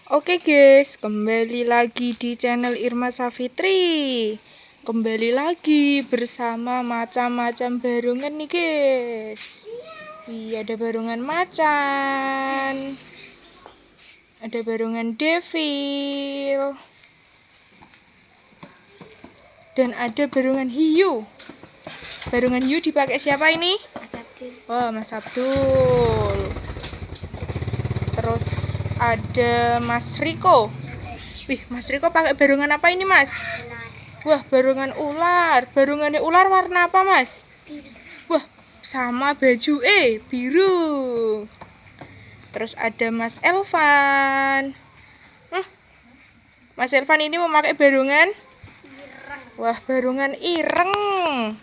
Oke guys, kembali lagi di channel Irma Safitri. Kembali lagi bersama macam-macam barungan nih guys. Iya, ada barungan macan, ada barungan devil, dan ada barungan hiu. Barungan hiu dipakai siapa ini? Mas Abdul. Oh, Mas Abdul. Terus ada Mas Riko. Wih, Mas Riko pakai barungan apa ini, Mas? Wah, barungan ular. Barungannya ular warna apa, Mas? Wah, sama baju biru. Terus ada Mas Elvan. Mas Elvan ini memakai barungan? Wah, barungan ireng.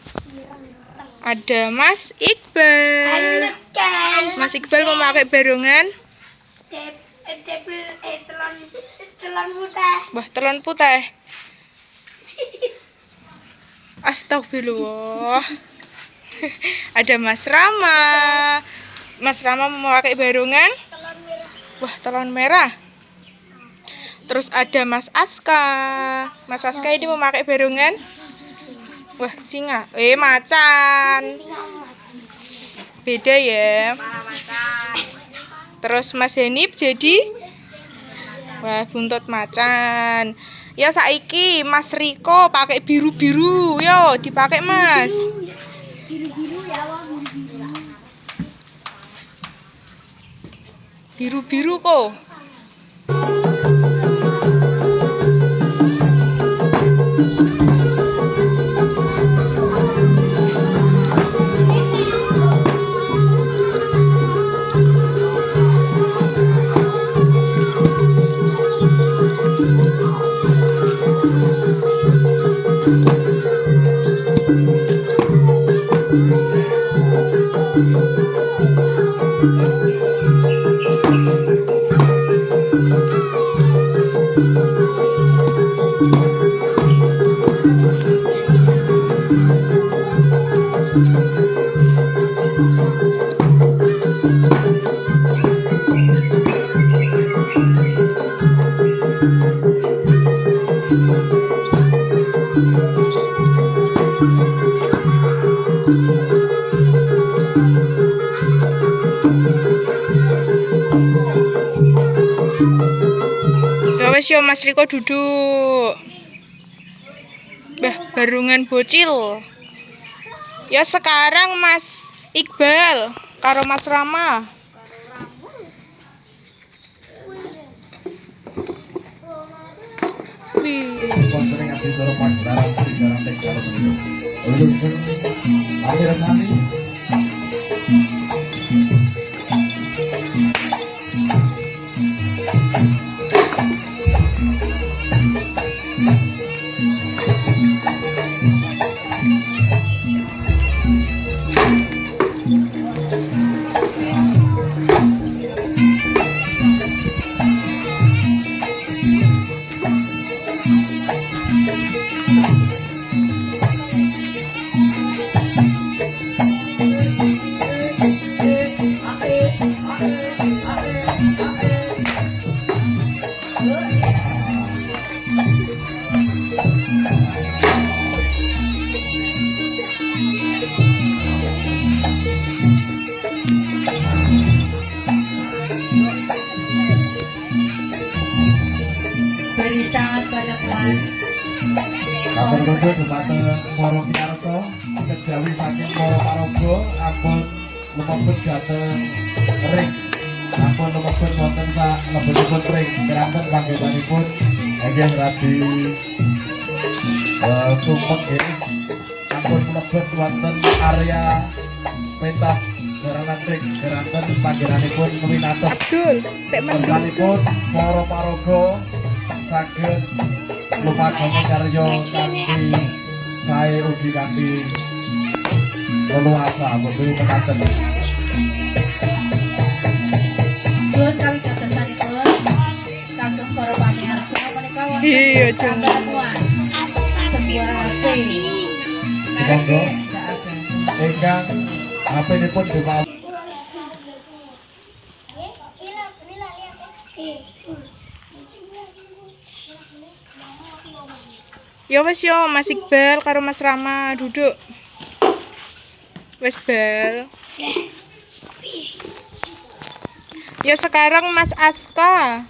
Ada Mas Iqbal. Halo guys. Mas Iqbal memakai barungan? Telon putih. Wah, telon putih. Astagfirullah. Ada Mas Rama. Mas Rama memakai barungan? Telon merah. Wah, telon merah. Terus ada Mas Aska. Mas Aska ini memakai barungan? Wah, singa. Macan. Beda ya. Terus Mas Henip jadi? Wah, buntut macan. Ya saiki Mas Riko pakai biru-biru. Yo, dipakai Mas. Biru-biru ya, wah biru-biru. Biru-biru kok. Wes yo Mas Riko duduk. Bah, barungan bocil. Ya sekarang Mas Iqbal karo Mas Rama. Wih. Beri tangan pada Tuhan. Kapan kodo dumateng para piyarsa kejawi saking para paraga ampun lumebet dhateng ring. Ampun lumebet wonten sak lebetipun ring keranten panggenanipun inggih radi sumpek nggih. Ampun mlebet wonten area pentas garanan ring keranten panggenanipun winates. Abdul, tek mendung. Pun para paraga saged lumagono karya kanthi sae ugi kanthi leluasa boten mekaten. Pun kami katentanipun kagem para pamirsa menika wonten Iya, Jeng. tambahan sebuah HP. Monggo ingkang HP-nipun dumawah Ya wes yo, Mas Iqbal karo Mas Rama duduk. Wes Bal. Ya sekarang Mas Aska.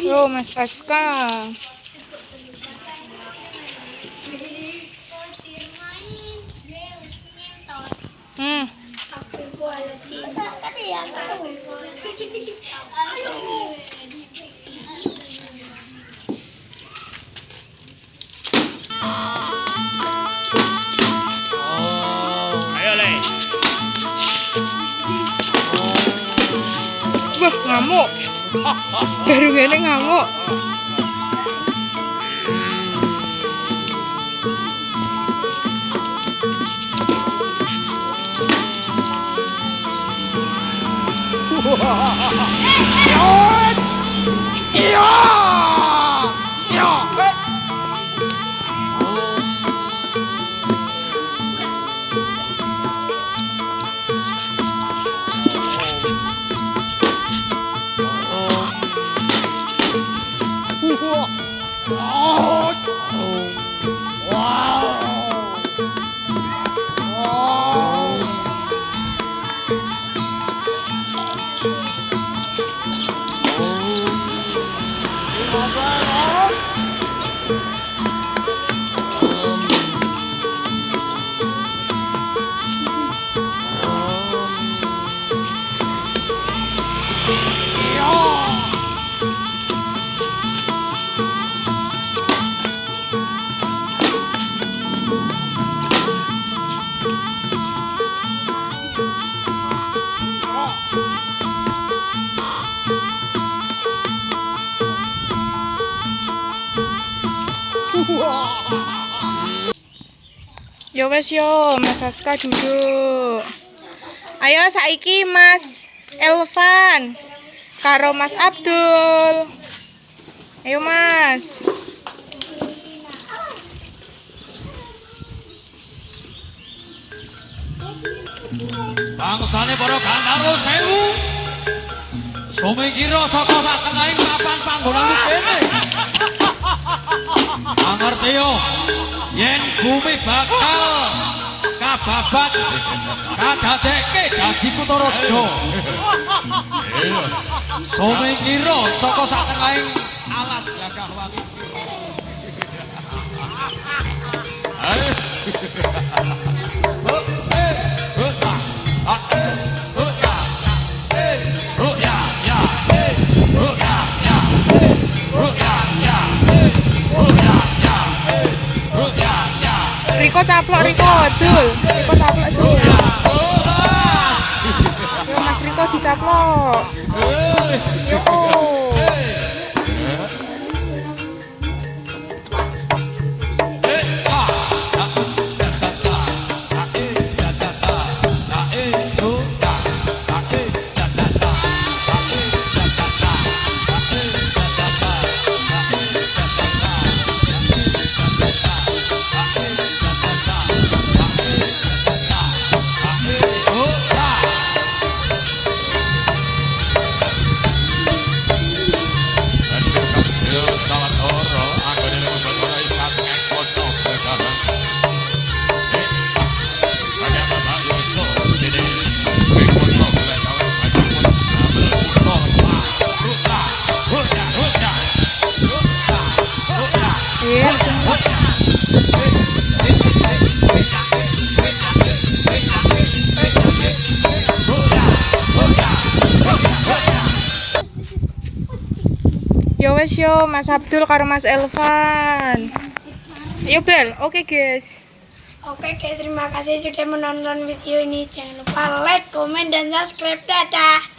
Yo Mas Aska. Hmm. Ayo Le. Wah, ngamuk. Baru gini ngamuk. Iya. Iya. Yo wes yo, Mas Aska duduk. Ayo saiki Mas Elvan karo Mas Abdul. Ayo Mas. Bangsane para Gandharwa Sewu. Sumingkira saka sakengahing papan panggonan kene. Mangertio yen bumi bakal kababat kadadekke dadi Kutaraja. Sumingkira saka sakengahing alas gagah wangi. Riko caplok Riko, dul. Riko caplok dul. Yo Mas Riko dicaplok. Yo. Yo wes yo, Mas Abdul karo Mas Elvan. Yo Bel, oke guys. Oke guys, terima kasih sudah menonton video ini. Jangan lupa like, komen, dan subscribe. Dadah.